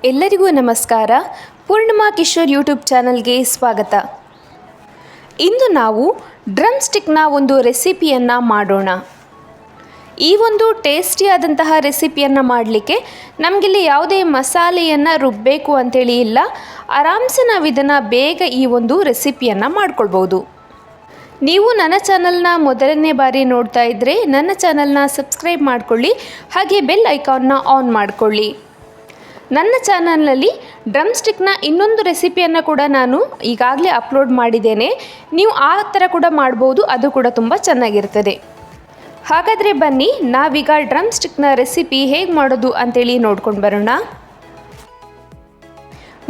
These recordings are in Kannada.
ಎಲ್ಲರಿಗೂ ನಮಸ್ಕಾರ. ಪೂರ್ಣಿಮಾ ಕಿಶೋರ್ ಯೂಟ್ಯೂಬ್ ಚಾನಲ್ಗೆ ಸ್ವಾಗತ. ಇಂದು ನಾವು ಡ್ರಮ್ ಸ್ಟಿಕ್ನ ಒಂದು ರೆಸಿಪಿಯನ್ನು ಮಾಡೋಣ. ಈ ಒಂದು ಟೇಸ್ಟಿಯಾದಂತಹ ರೆಸಿಪಿಯನ್ನು ಮಾಡಲಿಕ್ಕೆ ನಮಗಿಲ್ಲಿ ಯಾವುದೇ ಮಸಾಲೆಯನ್ನು ರುಬ್ಬಬೇಕು ಅಂತೇಳಿ ಇಲ್ಲ. ಆರಾಮ್ಸೆ ನಾವು ಇದನ್ನು ಬೇಗ ಈ ಒಂದು ರೆಸಿಪಿಯನ್ನು ಮಾಡ್ಕೊಳ್ಬೋದು. ನೀವು ನನ್ನ ಚಾನಲ್ನ ಮೊದಲನೇ ಬಾರಿ ನೋಡ್ತಾ ಇದ್ದರೆ ನನ್ನ ಚಾನಲ್ನ ಸಬ್ಸ್ಕ್ರೈಬ್ ಮಾಡಿಕೊಳ್ಳಿ, ಹಾಗೆ ಬೆಲ್ ಐಕಾನ್ನ ಆನ್ ಮಾಡಿಕೊಳ್ಳಿ. ನನ್ನ ಚಾನಲ್ನಲ್ಲಿ ಡ್ರಮ್ ಸ್ಟಿಕ್ನ ಇನ್ನೊಂದು ರೆಸಿಪಿಯನ್ನು ಕೂಡ ನಾನು ಈಗಾಗಲೇ ಅಪ್ಲೋಡ್ ಮಾಡಿದ್ದೇನೆ. ನೀವು ಆ ಥರ ಕೂಡ ಮಾಡ್ಬೋದು, ಅದು ಕೂಡ ತುಂಬ ಚೆನ್ನಾಗಿರ್ತದೆ. ಹಾಗಾದರೆ ಬನ್ನಿ ನಾವೀಗ ಡ್ರಮ್ ಸ್ಟಿಕ್ನ ರೆಸಿಪಿ ಹೇಗೆ ಮಾಡೋದು ಅಂತೇಳಿ ನೋಡ್ಕೊಂಡು ಬರೋಣ.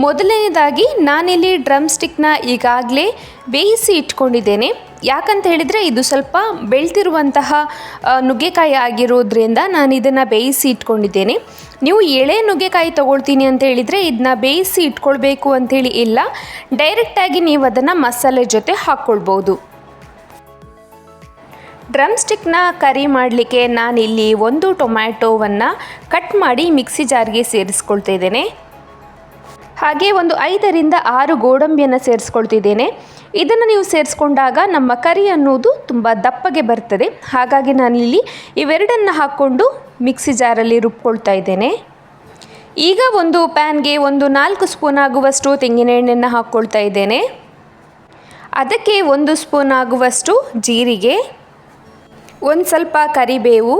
ಮೊದಲನೇದಾಗಿ ನಾನಿಲ್ಲಿ ಡ್ರಮ್ ಸ್ಟಿಕ್ನ ಈಗಾಗಲೇ ಬೇಯಿಸಿ ಇಟ್ಕೊಂಡಿದ್ದೇನೆ. ಯಾಕಂತ ಹೇಳಿದರೆ ಇದು ಸ್ವಲ್ಪ ಬೆಳ್ತಿರುವಂತಹ ನುಗ್ಗೆಕಾಯಿ ಆಗಿರೋದ್ರಿಂದ ನಾನು ಇದನ್ನು ಬೇಯಿಸಿ ಇಟ್ಕೊಂಡಿದ್ದೇನೆ. ನೀವು ಎಳೆ ನುಗ್ಗೆಕಾಯಿ ತೊಗೊಳ್ತೀನಿ ಅಂತ ಹೇಳಿದರೆ ಇದನ್ನ ಬೇಯಿಸಿ ಇಟ್ಕೊಳ್ಬೇಕು ಅಂಥೇಳಿ ಇಲ್ಲ, ಡೈರೆಕ್ಟಾಗಿ ನೀವು ಅದನ್ನು ಮಸಾಲೆ ಜೊತೆ ಹಾಕ್ಕೊಳ್ಬೋದು. ಡ್ರಮ್ ಸ್ಟಿಕ್ನ ಕರಿ ಮಾಡಲಿಕ್ಕೆ ನಾನಿಲ್ಲಿ ಒಂದು ಟೊಮ್ಯಾಟೋವನ್ನು ಕಟ್ ಮಾಡಿ ಮಿಕ್ಸಿ ಜಾರ್ಗೆ ಸೇರಿಸ್ಕೊಳ್ತಾ ಇದ್ದೇನೆ. ಹಾಗೆ ಒಂದು 5ರಿಂದ 6 ಗೋಡಂಬಿಯನ್ನು ಸೇರಿಸ್ಕೊಳ್ತಿದ್ದೇನೆ. ಇದನ್ನು ನೀವು ಸೇರಿಸ್ಕೊಂಡಾಗ ನಮ್ಮ ಕರಿ ಅನ್ನೋದು ತುಂಬ ದಪ್ಪಗೆ ಬರ್ತದೆ. ಹಾಗಾಗಿ ನಾನಿಲ್ಲಿ ಇವೆರಡನ್ನು ಹಾಕ್ಕೊಂಡು ಮಿಕ್ಸಿ ಜಾರಲ್ಲಿ ರುಬ್ಕೊಳ್ತಾ ಇದ್ದೇನೆ. ಈಗ ಒಂದು ಪ್ಯಾನ್ಗೆ ಒಂದು 4 ಸ್ಪೂನ್ ಆಗುವಷ್ಟು ತೆಂಗಿನ ಎಣ್ಣೆಯನ್ನು ಹಾಕ್ಕೊಳ್ತಾ ಇದ್ದೇನೆ. ಅದಕ್ಕೆ 1 ಸ್ಪೂನ್ ಆಗುವಷ್ಟು ಜೀರಿಗೆ, ಒಂದು ಸ್ವಲ್ಪ ಕರಿಬೇವು,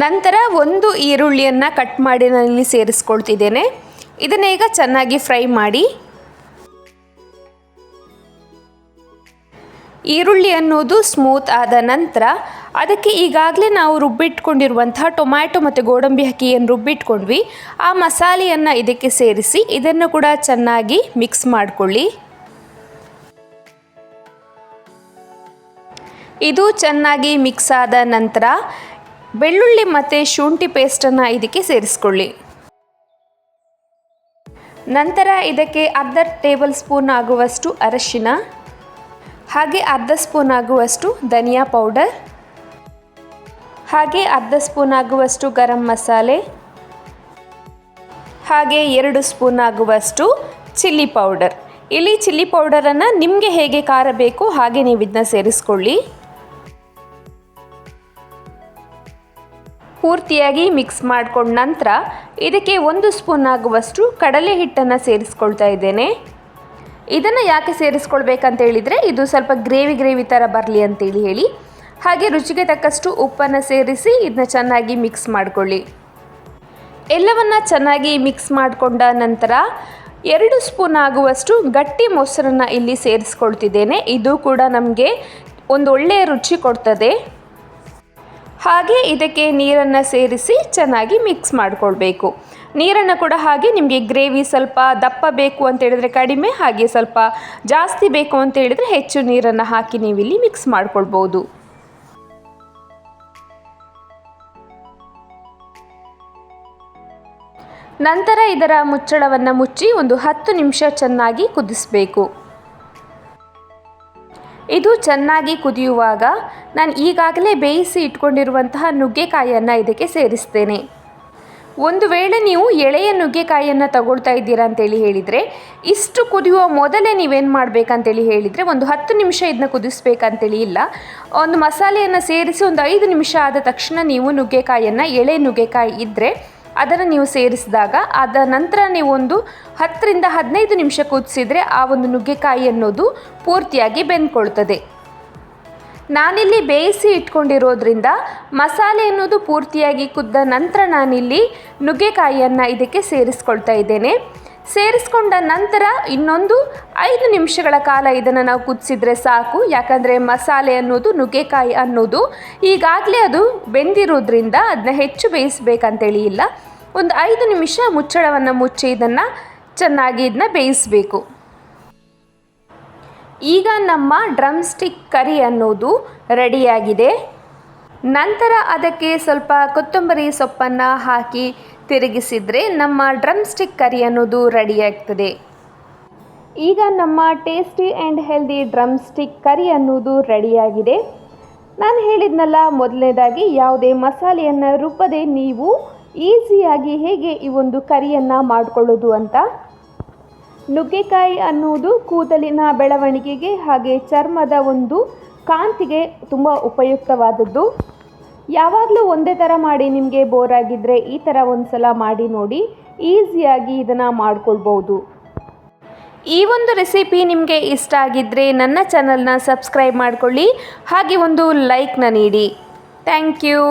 ನಂತರ ಒಂದು ಈರುಳ್ಳಿಯನ್ನು ಕಟ್ ಮಾಡಿ ನಾನಿಲ್ಲಿ ಸೇರಿಸ್ಕೊಳ್ತಿದ್ದೇನೆ. ಇದನ್ನು ಈಗ ಚೆನ್ನಾಗಿ ಫ್ರೈ ಮಾಡಿ. ಈರುಳ್ಳಿ ಅನ್ನೋದು ಸ್ಮೂತ್ ಆದ ನಂತರ ಅದಕ್ಕೆ ಈಗಾಗಲೇ ನಾವು ರುಬ್ಬಿಟ್ಕೊಂಡಿರುವಂತಹ ಟೊಮ್ಯಾಟೊ ಮತ್ತು ಗೋಡಂಬಿ ಹಾಕಿ ಏನು ರುಬ್ಬಿಟ್ಕೊಂಡ್ವಿ ಆ ಮಸಾಲೆಯನ್ನು ಇದಕ್ಕೆ ಸೇರಿಸಿ ಇದನ್ನು ಕೂಡ ಚೆನ್ನಾಗಿ ಮಿಕ್ಸ್ ಮಾಡಿಕೊಳ್ಳಿ. ಇದು ಚೆನ್ನಾಗಿ ಮಿಕ್ಸ್ ಆದ ನಂತರ ಬೆಳ್ಳುಳ್ಳಿ ಮತ್ತು ಶುಂಠಿ ಪೇಸ್ಟನ್ನು ಇದಕ್ಕೆ ಸೇರಿಸ್ಕೊಳ್ಳಿ. ನಂತರ ಇದಕ್ಕೆ ಅರ್ಧ ಟೇಬಲ್ ಸ್ಪೂನ್ ಆಗುವಷ್ಟು ಅರಶಿನ, ಹಾಗೆ ಅರ್ಧ ಸ್ಪೂನ್ ಆಗುವಷ್ಟು ಧನಿಯಾ ಪೌಡರ್, ಹಾಗೆ ಅರ್ಧ ಸ್ಪೂನ್ ಆಗುವಷ್ಟು ಗರಂ ಮಸಾಲೆ, ಹಾಗೆ 2 ಸ್ಪೂನ್ ಆಗುವಷ್ಟು ಚಿಲ್ಲಿ ಪೌಡರ್. ಇಲ್ಲಿ ಚಿಲ್ಲಿ ಪೌಡರನ್ನು ನಿಮಗೆ ಹೇಗೆ ಖಾರ ಬೇಕೋ ಹಾಗೆ ನೀವು ಇದನ್ನ ಸೇರಿಸ್ಕೊಳ್ಳಿ. ಪೂರ್ತಿಯಾಗಿ ಮಿಕ್ಸ್ ಮಾಡ್ಕೊಂಡ ನಂತರ ಇದಕ್ಕೆ 1 ಸ್ಪೂನ್ ಆಗುವಷ್ಟು ಕಡಲೆ ಹಿಟ್ಟನ್ನು ಸೇರಿಸ್ಕೊಳ್ತಾ ಇದ್ದೇನೆ. ಇದನ್ನು ಯಾಕೆ ಸೇರಿಸ್ಕೊಳ್ಬೇಕಂತ ಹೇಳಿದರೆ ಇದು ಸ್ವಲ್ಪ ಗ್ರೇವಿ ಥರ ಬರಲಿ ಅಂತೇಳಿ ಹೇಳಿ. ಹಾಗೆ ರುಚಿಗೆ ತಕ್ಕಷ್ಟು ಉಪ್ಪನ್ನು ಸೇರಿಸಿ ಇದನ್ನ ಚೆನ್ನಾಗಿ ಮಿಕ್ಸ್ ಮಾಡಿಕೊಳ್ಳಿ. ಎಲ್ಲವನ್ನು ಚೆನ್ನಾಗಿ ಮಿಕ್ಸ್ ಮಾಡಿಕೊಂಡ ನಂತರ 2 ಸ್ಪೂನ್ ಆಗುವಷ್ಟು ಗಟ್ಟಿ ಮೊಸರನ್ನು ಇಲ್ಲಿ ಸೇರಿಸ್ಕೊಳ್ತಿದ್ದೇನೆ. ಇದು ಕೂಡ ನಮಗೆ ಒಂದು ಒಳ್ಳೆಯ ರುಚಿ ಕೊಡ್ತದೆ. ಹಾಗೆ ಇದಕ್ಕೆ ನೀರನ್ನು ಸೇರಿಸಿ ಚೆನ್ನಾಗಿ ಮಿಕ್ಸ್ ಮಾಡಿಕೊಳ್ಬೇಕು. ನೀರನ್ನು ಕೂಡ ಹಾಗೆ ನಿಮಗೆ ಗ್ರೇವಿ ಸ್ವಲ್ಪ ದಪ್ಪ ಬೇಕು ಅಂತ ಹೇಳಿದರೆ ಕಡಿಮೆ, ಹಾಗೆ ಸ್ವಲ್ಪ ಜಾಸ್ತಿ ಬೇಕು ಅಂತ ಹೇಳಿದರೆ ಹೆಚ್ಚು ನೀರನ್ನು ಹಾಕಿ ನೀವಿಲ್ಲಿ ಮಿಕ್ಸ್ ಮಾಡ್ಕೊಳ್ಬೋದು. ನಂತರ ಇದರ ಮುಚ್ಚಳವನ್ನು ಮುಚ್ಚಿ ಒಂದು 10 ನಿಮಿಷ ಚೆನ್ನಾಗಿ ಕುದಿಸಬೇಕು. ಇದು ಚೆನ್ನಾಗಿ ಕುದಿಯುವಾಗ ನಾನು ಈಗಾಗಲೇ ಬೇಯಿಸಿ ಇಟ್ಕೊಂಡಿರುವಂತಹ ನುಗ್ಗೆಕಾಯಿಯನ್ನು ಇದಕ್ಕೆ ಸೇರಿಸ್ತೇನೆ. ಒಂದು ವೇಳೆ ನೀವು ಎಳೆಯ ನುಗ್ಗೆಕಾಯಿಯನ್ನು ತಗೊಳ್ತಾ ಇದ್ದೀರಾ ಅಂತೇಳಿ ಹೇಳಿದರೆ ಇಷ್ಟು ಕುದಿಯುವ ಮೊದಲೇ ನೀವೇನು ಮಾಡಬೇಕಂತೇಳಿ ಹೇಳಿದರೆ ಒಂದು 10 ನಿಮಿಷ ಇದನ್ನ ಕುದಿಸ್ಬೇಕಂತೇಳಿ ಇಲ್ಲ. ಒಂದು ಮಸಾಲೆಯನ್ನು ಸೇರಿಸಿ ಒಂದು 5 ನಿಮಿಷ ಆದ ತಕ್ಷಣ ನೀವು ನುಗ್ಗೆಕಾಯಿಯನ್ನು, ಎಳೆ ನುಗ್ಗೆಕಾಯಿ ಇದ್ದರೆ ಅದನ್ನು ನೀವು ಸೇರಿಸಿದಾಗ ಅದ ನಂತರ ನೀವು ಒಂದು 10ರಿಂದ 15 ನಿಮಿಷ ಕುದಿಸಿದರೆ ಆ ಒಂದು ನುಗ್ಗೆಕಾಯಿ ಅನ್ನೋದು ಪೂರ್ತಿಯಾಗಿ ಬೆಂದ್ಕೊಳ್ತದೆ. ನಾನಿಲ್ಲಿ ಬೇಯಿಸಿ ಇಟ್ಕೊಂಡಿರೋದ್ರಿಂದ ಮಸಾಲೆ ಅನ್ನೋದು ಪೂರ್ತಿಯಾಗಿ ಕುದ್ದ ನಂತರ ನಾನಿಲ್ಲಿ ನುಗ್ಗೆಕಾಯಿಯನ್ನು ಇದಕ್ಕೆ ಸೇರಿಸ್ಕೊಳ್ತಾ ಇದ್ದೇನೆ. ಸೇರಿಸ್ಕೊಂಡ ನಂತರ ಇನ್ನೊಂದು 5 ನಿಮಿಷಗಳ ಕಾಲ ಇದನ್ನು ನಾವು ಕುದಿಸಿದ್ರೆ ಸಾಕು. ಯಾಕಂದರೆ ಮಸಾಲೆ ಅನ್ನೋದು, ನುಗ್ಗೆಕಾಯಿ ಅನ್ನೋದು ಈಗಾಗಲೇ ಅದು ಬೆಂದಿರೋದ್ರಿಂದ ಅದನ್ನ ಹೆಚ್ಚು ಬೇಯಿಸಬೇಕಂತೇಳಿ ಇಲ್ಲ. ಒಂದು 5 ನಿಮಿಷ ಮುಚ್ಚಳವನ್ನು ಮುಚ್ಚಿ ಇದನ್ನು ಚೆನ್ನಾಗಿ ಬೇಯಿಸಬೇಕು. ಈಗ ನಮ್ಮ ಡ್ರಮ್ ಸ್ಟಿಕ್ ಕರಿ ಅನ್ನೋದು ರೆಡಿಯಾಗಿದೆ. ನಂತರ ಅದಕ್ಕೆ ಸ್ವಲ್ಪ ಕೊತ್ತಂಬರಿ ಸೊಪ್ಪನ್ನು ಹಾಕಿ ತಿರುಗಿಸಿದರೆ ನಮ್ಮ ಡ್ರಮ್ ಸ್ಟಿಕ್ ಕರಿ ಅನ್ನೋದು ರೆಡಿಯಾಗ್ತದೆ. ಈಗ ನಮ್ಮ tasty and healthy drumstick curry ಅನ್ನೋದು ರೆಡಿಯಾಗಿದೆ. ನಾನು ಹೇಳಿದ್ನಲ್ಲ ಮೊದಲನೇದಾಗಿ ಯಾವುದೇ ಮಸಾಲೆಯನ್ನು ರುಬ್ಬದೆ ನೀವು ಈಸಿಯಾಗಿ ಹೇಗೆ ಈ ಒಂದು ಕರಿಯನ್ನು ಮಾಡಿಕೊಳ್ಳೋದು ಅಂತ. ನುಗ್ಗೆಕಾಯಿ ಅನ್ನುವುದು ಕೂದಲಿನ ಬೆಳವಣಿಗೆಗೆ ಹಾಗೆ ಚರ್ಮದ ಒಂದು ಕಾಂತಿಗೆ ತುಂಬ ಉಪಯುಕ್ತವಾದದ್ದು. ಯಾವಾಗಲೂ ಒಂದೇ ಥರ ಮಾಡಿ ನಿಮಗೆ ಬೋರ್ ಆಗಿದ್ದರೆ ಈ ಥರ ಒಂದು ಸಲ ಮಾಡಿ ನೋಡಿ, ಈಸಿಯಾಗಿ ಇದನ್ನು ಮಾಡ್ಕೊಳ್ಬೋದು. ಈ ಒಂದು ರೆಸಿಪಿ ನಿಮಗೆ ಇಷ್ಟ ಆಗಿದ್ದರೆ ನನ್ನ ಚಾನಲ್ನ ಸಬ್ಸ್ಕ್ರೈಬ್ ಮಾಡಿಕೊಳ್ಳಿ, ಹಾಗೆ ಒಂದು ಲೈಕ್ನ ನೀಡಿ. Thank you.